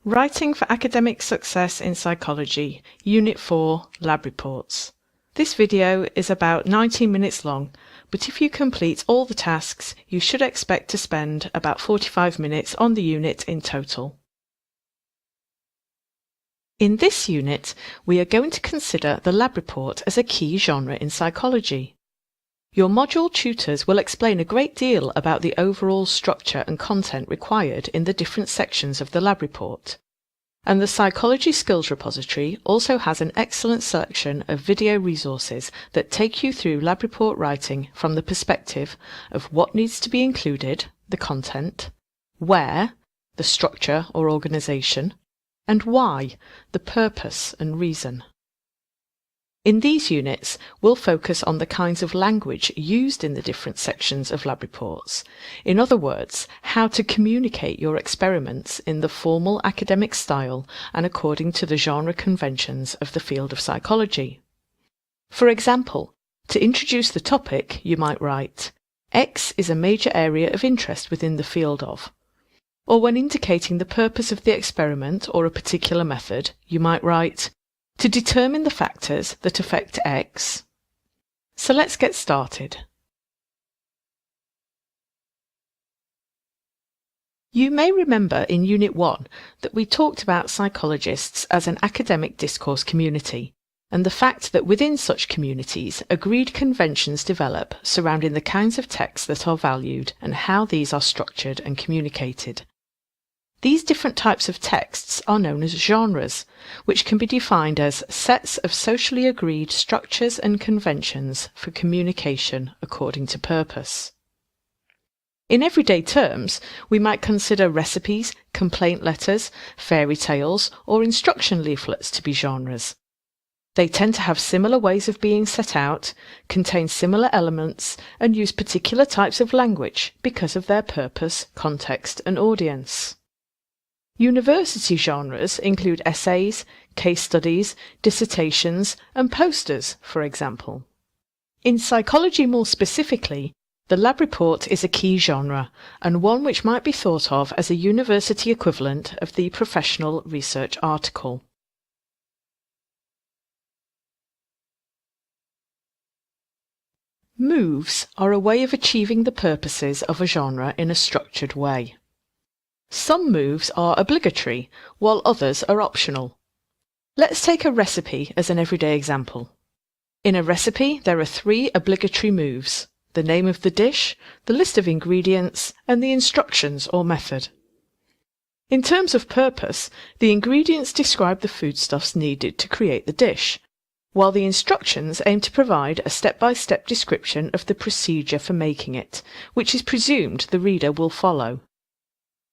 Writing for Academic Success in Psychology, Unit 4, Lab Reports. This video is about 19 minutes long, but if you complete all the tasks, you should expect to spend about 45 minutes on the unit in total. In this unit, we are going to consider the lab report as a key genre in psychology. Your module tutors will explain a great deal about the overall structure and content required in the different sections of the lab report. And the Psychology Skills Repository also has an excellent selection of video resources that take you through lab report writing from the perspective of what needs to be included, the content, where, the structure or organisation, and why, the purpose and reason. In these units, we'll focus on the kinds of language used in the different sections of lab reports. In other words, how to communicate your experiments in the formal academic style and according to the genre conventions of the field of psychology. For example, to introduce the topic, you might write, X is a major area of interest within the field of. Or when indicating the purpose of the experiment or a particular method, you might write, to determine the factors that affect X. So let's get started. You may remember in Unit 1 that we talked about psychologists as an academic discourse community, and the fact that within such communities agreed conventions develop surrounding the kinds of texts that are valued and how these are structured and communicated. These different types of texts are known as genres, which can be defined as sets of socially agreed structures and conventions for communication according to purpose. In everyday terms, we might consider recipes, complaint letters, fairy tales, or instruction leaflets to be genres. They tend to have similar ways of being set out, contain similar elements, and use particular types of language because of their purpose, context, and audience. University genres include essays, case studies, dissertations, and posters, for example. In psychology more specifically, the lab report is a key genre, and one which might be thought of as a university equivalent of the professional research article. Moves are a way of achieving the purposes of a genre in a structured way. Some moves are obligatory, while others are optional. Let's take a recipe as an everyday example. In a recipe, there are 3 obligatory moves: the name of the dish, the list of ingredients, and the instructions or method. In terms of purpose, the ingredients describe the foodstuffs needed to create the dish, while the instructions aim to provide a step-by-step description of the procedure for making it, which is presumed the reader will follow.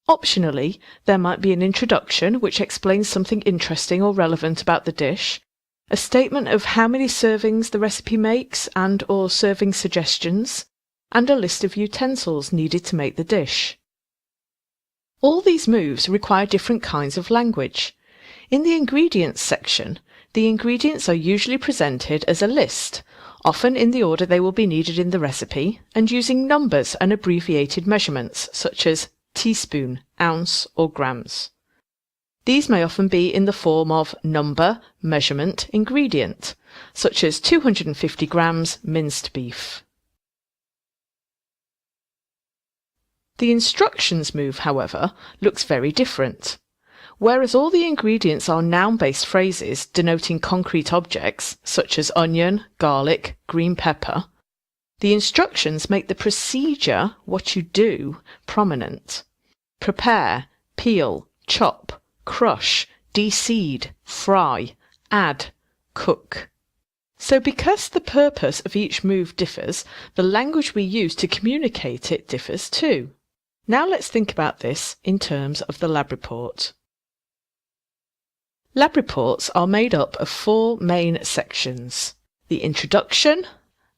Optionally, there might be an introduction which explains something interesting or relevant about the dish, a statement of how many servings the recipe makes and/or serving suggestions, and a list of utensils needed to make the dish. All these moves require different kinds of language. In the ingredients section, the ingredients are usually presented as a list, often in the order they will be needed in the recipe, and using numbers and abbreviated measurements such as teaspoon, ounce, or grams. These may often be in the form of number, measurement, ingredient, such as 250 grams minced beef. The instructions move, however, looks very different. Whereas all the ingredients are noun-based phrases denoting concrete objects, such as onion, garlic, green pepper, the instructions make the procedure, what you do, prominent. Prepare, peel, chop, crush, de-seed, fry, add, cook. So because the purpose of each move differs, the language we use to communicate it differs too. Now let's think about this in terms of the lab report. Lab reports are made up of 4 main sections: the introduction,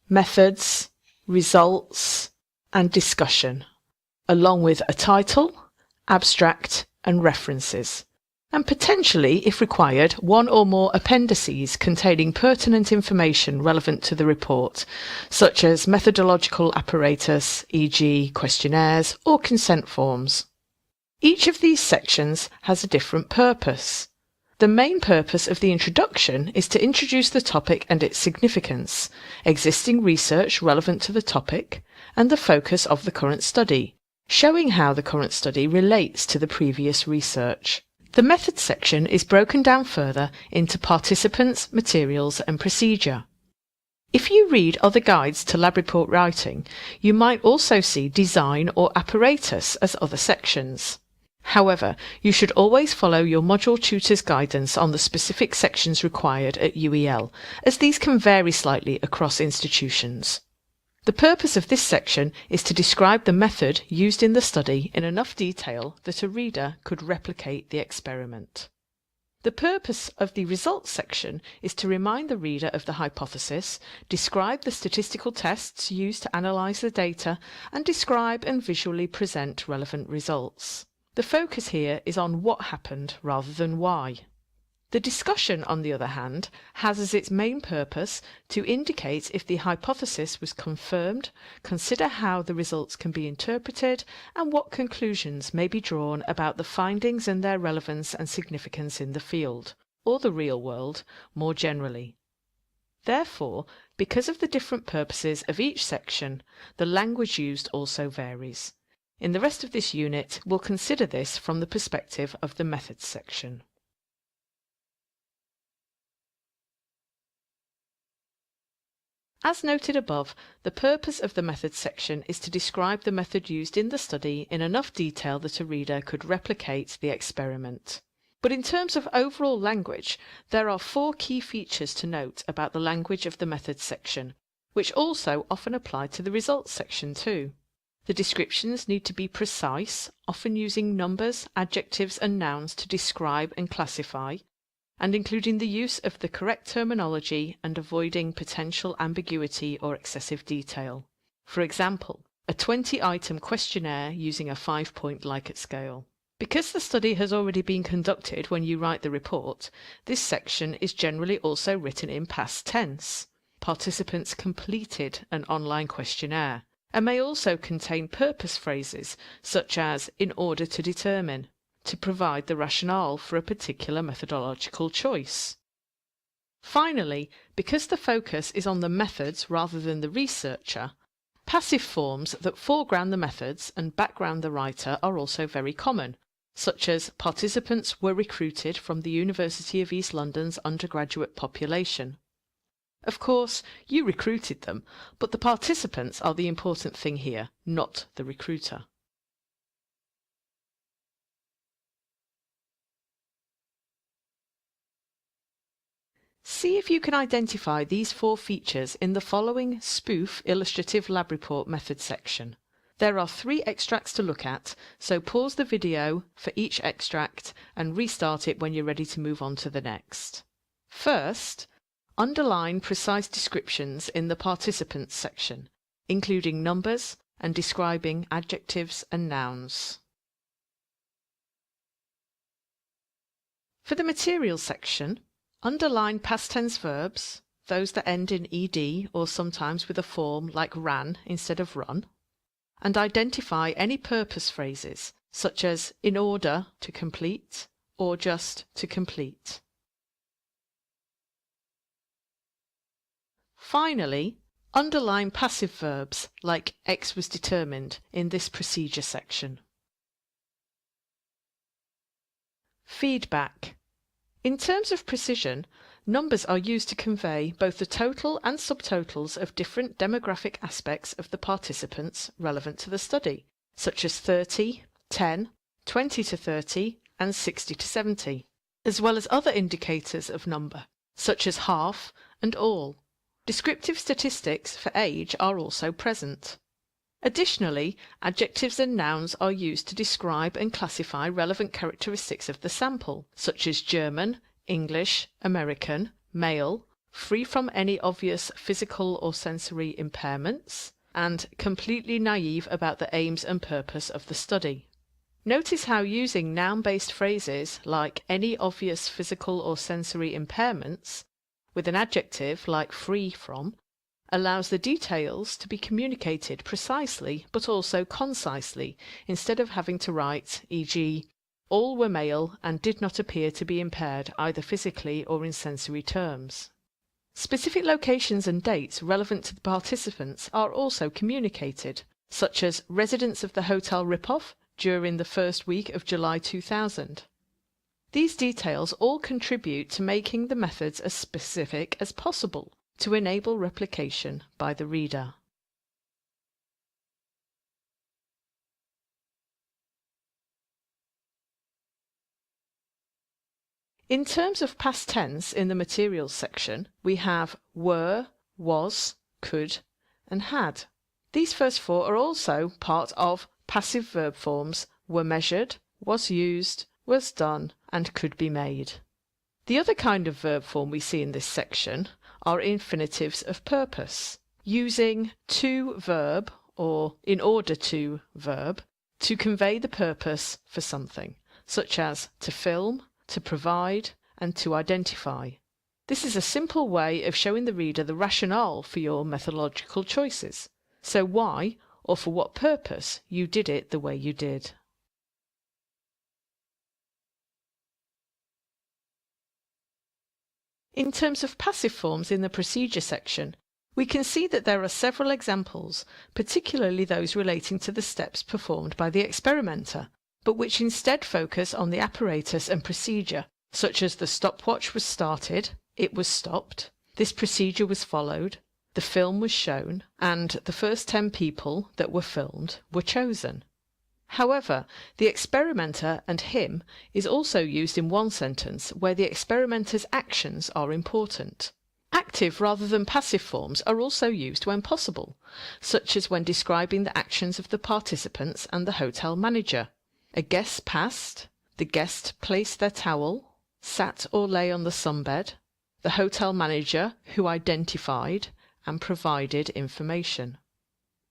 methods, results, and discussion, along with a title, abstract, and references, and potentially, if required, 1 or more appendices containing pertinent information relevant to the report, such as methodological apparatus, e.g. questionnaires or consent forms. Each of these sections has a different purpose. The main purpose of the introduction is to introduce the topic and its significance, existing research relevant to the topic, and the focus of the current study, showing how the current study relates to the previous research. The methods section is broken down further into participants, materials, and procedure. If you read other guides to lab report writing, you might also see design or apparatus as other sections. However, you should always follow your module tutor's guidance on the specific sections required at UEL, as these can vary slightly across institutions. The purpose of this section is to describe the method used in the study in enough detail that a reader could replicate the experiment. The purpose of the results section is to remind the reader of the hypothesis, describe the statistical tests used to analyse the data, and describe and visually present relevant results. The focus here is on what happened rather than why. The discussion, on the other hand, has as its main purpose to indicate if the hypothesis was confirmed, consider how the results can be interpreted, and what conclusions may be drawn about the findings and their relevance and significance in the field, or the real world, more generally. Therefore, because of the different purposes of each section, the language used also varies. In the rest of this unit, we'll consider this from the perspective of the methods section. As noted above, the purpose of the methods section is to describe the method used in the study in enough detail that a reader could replicate the experiment. But in terms of overall language, there are 4 key features to note about the language of the methods section, which also often apply to the results section too. The descriptions need to be precise, often using numbers, adjectives and nouns to describe and classify, and including the use of the correct terminology and avoiding potential ambiguity or excessive detail. For example, a 20-item questionnaire using a 5-point Likert scale. Because the study has already been conducted when you write the report, this section is generally also written in past tense. Participants completed an online questionnaire, and may also contain purpose phrases such as "in order to determine," to provide the rationale for a particular methodological choice. Finally, because the focus is on the methods rather than the researcher, passive forms that foreground the methods and background the writer are also very common, such as participants were recruited from the University of East London's undergraduate population. Of course, you recruited them, but the participants are the important thing here, not the recruiter. See if you can identify these 4 features in the following spoof illustrative lab report method section. There are 3 extracts to look at, so pause the video for each extract and restart it when you're ready to move on to the next. First, underline precise descriptions in the participants section, including numbers and describing adjectives and nouns. For the materials section, underline past tense verbs, those that end in ed or sometimes with a form like ran instead of run, and identify any purpose phrases such as "in order to complete" or just "to complete." Finally, underline passive verbs like X was determined in this procedure section. Feedback. In terms of precision, numbers are used to convey both the total and subtotals of different demographic aspects of the participants relevant to the study, such as 30, 10, 20 to 30, and 60 to 70, as well as other indicators of number, such as half and all. Descriptive statistics for age are also present. Additionally, adjectives and nouns are used to describe and classify relevant characteristics of the sample, such as German, English, American, male, free from any obvious physical or sensory impairments, and completely naive about the aims and purpose of the study. Notice how using noun-based phrases like any obvious physical or sensory impairments with an adjective like free from allows the details to be communicated precisely but also concisely, instead of having to write, e.g., all were male and did not appear to be impaired either physically or in sensory terms. Specific locations and dates relevant to the participants are also communicated, such as residents of the Hotel Ripoff during the first week of July 2000. These details all contribute to making the methods as specific as possible to enable replication by the reader. In terms of past tense in the materials section, we have were, was, could, and had. These first four are also part of passive verb forms were measured, was used, was done, and could be made. The other kind of verb form we see in this section are infinitives of purpose, using to verb or in order to verb to convey the purpose for something, such as to film, to provide, and to identify. This is a simple way of showing the reader the rationale for your methodological choices, so why or for what purpose you did it the way you did. In terms of passive forms in the procedure section, we can see that there are several examples, particularly those relating to the steps performed by the experimenter, but which instead focus on the apparatus and procedure, such as the stopwatch was started, it was stopped, this procedure was followed, the film was shown, and the first 10 people that were filmed were chosen. However, the experimenter and him is also used in one sentence where the experimenter's actions are important. Active rather than passive forms are also used when possible, such as when describing the actions of the participants and the hotel manager. A guest passed, the guest placed their towel, sat or lay on the sunbed, the hotel manager who identified and provided information.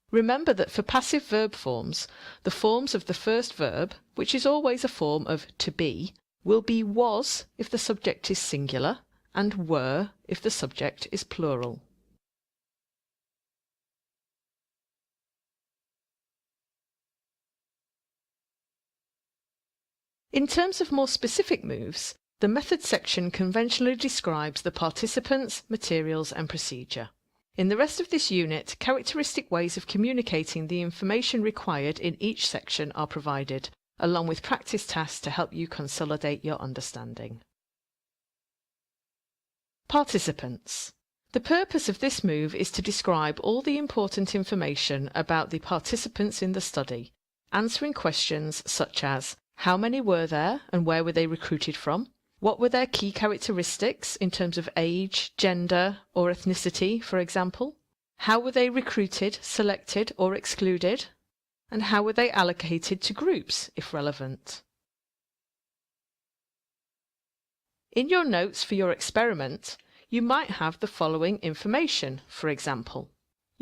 Remember that for passive verb forms, the forms of the first verb, which is always a form of to be, will be was if the subject is singular and were if the subject is plural. In terms of more specific moves, the method section conventionally describes the participants, materials, and procedure. In the rest of this unit, characteristic ways of communicating the information required in each section are provided, along with practice tasks to help you consolidate your understanding. Participants. The purpose of this move is to describe all the important information about the participants in the study, answering questions such as how many were there and where were they recruited from? What were their key characteristics in terms of age, gender, or ethnicity, for example? How were they recruited, selected, or excluded? And how were they allocated to groups, if relevant? In your notes for your experiment, you might have the following information, for example.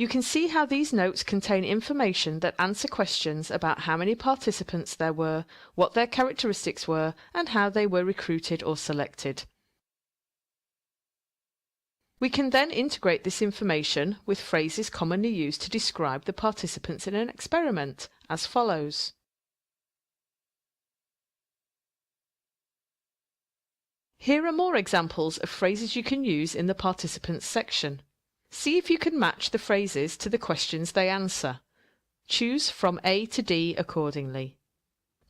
You can see how these notes contain information that answer questions about how many participants there were, what their characteristics were, and how they were recruited or selected. We can then integrate this information with phrases commonly used to describe the participants in an experiment, as follows. Here are more examples of phrases you can use in the participants section. See if you can match the phrases to the questions they answer. Choose from A to D accordingly.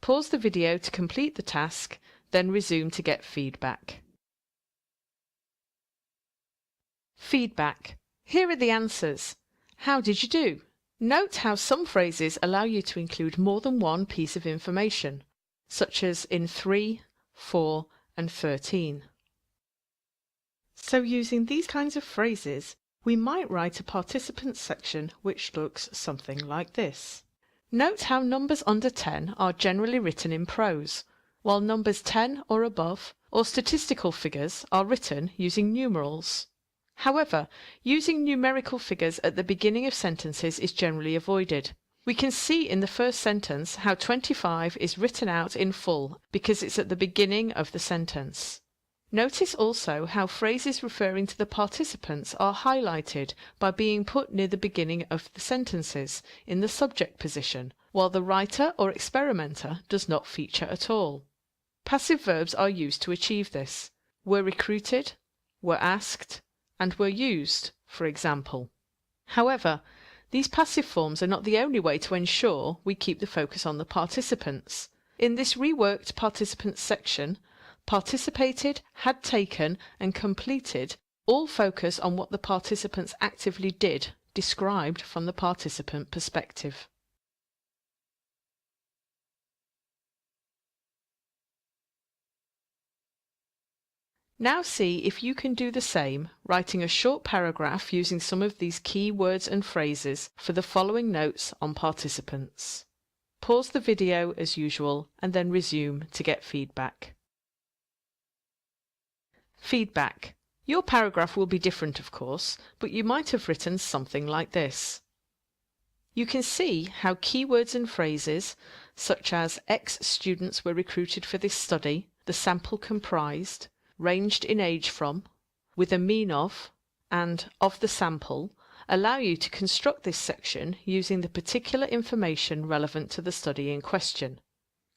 Pause the video to complete the task, then resume to get feedback. Feedback. Here are the answers. How did you do? Note how some phrases allow you to include more than one piece of information, such as in 3, 4, and 13. So using these kinds of phrases, we might write a participants section which looks something like this. Note how numbers under 10 are generally written in prose, while numbers 10 or above, or statistical figures, are written using numerals. However, using numerical figures at the beginning of sentences is generally avoided. We can see in the first sentence how 25 is written out in full because it's at the beginning of the sentence. Notice also how phrases referring to the participants are highlighted by being put near the beginning of the sentences in the subject position, while the writer or experimenter does not feature at all. Passive verbs are used to achieve this. Were recruited, were asked, and were used, for example. However, these passive forms are not the only way to ensure we keep the focus on the participants. In this reworked participants section, participated, had taken, and completed all focus on what the participants actively did, described from the participant perspective. Now see if you can do the same, writing a short paragraph using some of these key words and phrases for the following notes on participants. Pause the video as usual and then resume to get feedback. Feedback. Your paragraph will be different, of course, but you might have written something like this. You can see how keywords and phrases, such as X students were recruited for this study, the sample comprised, ranged in age from, with a mean of, and of the sample, allow you to construct this section using the particular information relevant to the study in question.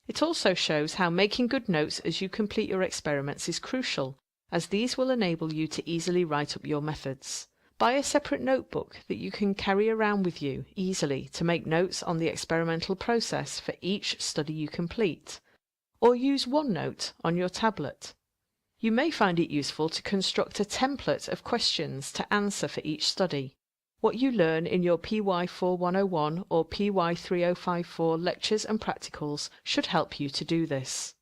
It also shows how making good notes as you complete your experiments is crucial, as these will enable you to easily write up your methods. Buy a separate notebook that you can carry around with you easily to make notes on the experimental process for each study you complete, or use OneNote on your tablet. You may find it useful to construct a template of questions to answer for each study. What you learn in your PY4 101 or PY 3054 lectures and practicals should help you to do this.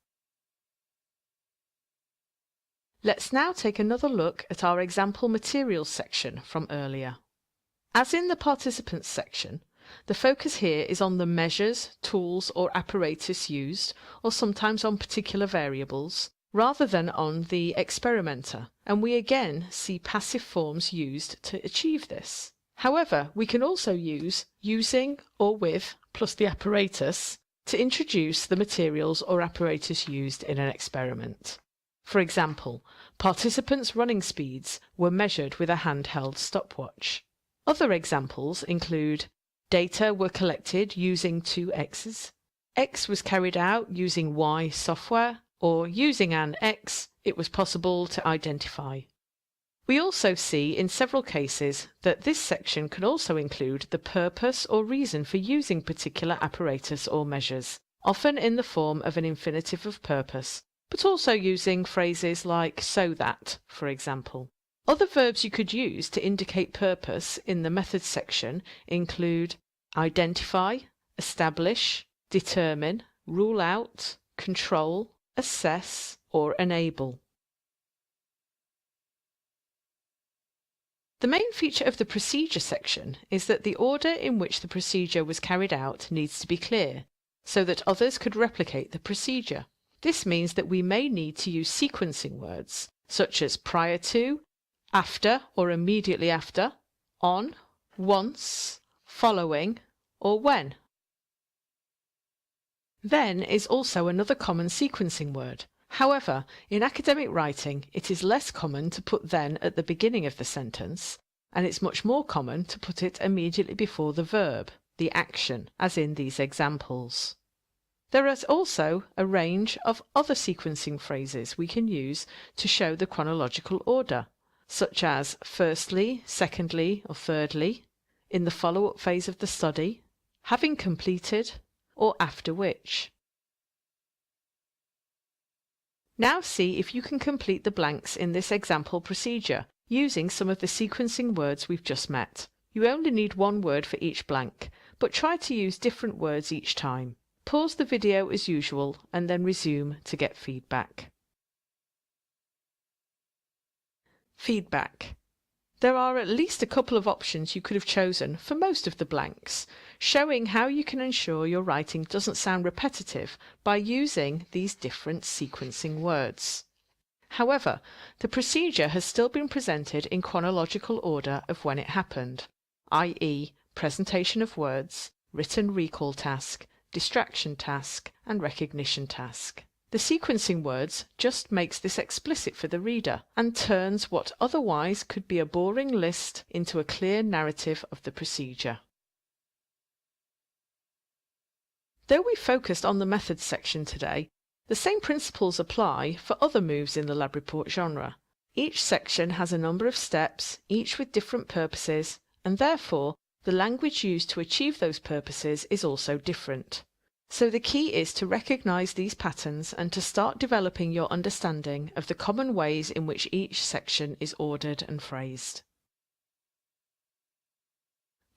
Let's now take another look at our example materials section from earlier. As in the participants section, the focus here is on the measures, tools or apparatus used, or sometimes on particular variables, rather than on the experimenter, and we again see passive forms used to achieve this. However, we can also use using or with plus the apparatus to introduce the materials or apparatus used in an experiment. For example, participants' running speeds were measured with a handheld stopwatch. Other examples include data were collected using two X's, X was carried out using Y software, or using an X, it was possible to identify. We also see in several cases that this section can also include the purpose or reason for using particular apparatus or measures, often in the form of an infinitive of purpose, but also using phrases like so that, for example. Other verbs you could use to indicate purpose in the methods section include identify, establish, determine, rule out, control, assess, or enable. The main feature of the procedure section is that the order in which the procedure was carried out needs to be clear, so that others could replicate the procedure. This means that we may need to use sequencing words, such as prior to, after or immediately after, on, once, following, or when. Then is also another common sequencing word. However, in academic writing, it is less common to put then at the beginning of the sentence, and it's much more common to put it immediately before the verb, the action, as in these examples. There is also a range of other sequencing phrases we can use to show the chronological order, such as firstly, secondly, or thirdly, in the follow-up phase of the study, having completed, or after which. Now see if you can complete the blanks in this example procedure using some of the sequencing words we've just met. You only need one word for each blank, but try to use different words each time. Pause the video as usual and then resume to get feedback. Feedback. There are at least a couple of options you could have chosen for most of the blanks, showing how you can ensure your writing doesn't sound repetitive by using these different sequencing words. However, the procedure has still been presented in chronological order of when it happened, i.e. presentation of words, written recall task, distraction task, and recognition task. The sequencing words just makes this explicit for the reader and turns what otherwise could be a boring list into a clear narrative of the procedure. Though we focused on the methods section today, the same principles apply for other moves in the lab report genre. Each section has a number of steps, each with different purposes, and therefore the language used to achieve those purposes is also different. So the key is to recognise these patterns and to start developing your understanding of the common ways in which each section is ordered and phrased.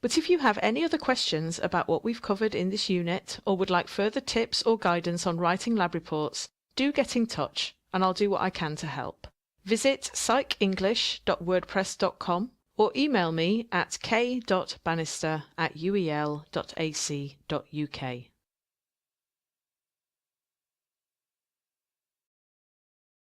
But if you have any other questions about what we've covered in this unit or would like further tips or guidance on writing lab reports, do get in touch and I'll do what I can to help. Visit psychenglish.wordpress.com or email me at k.bannister@uel.ac.uk.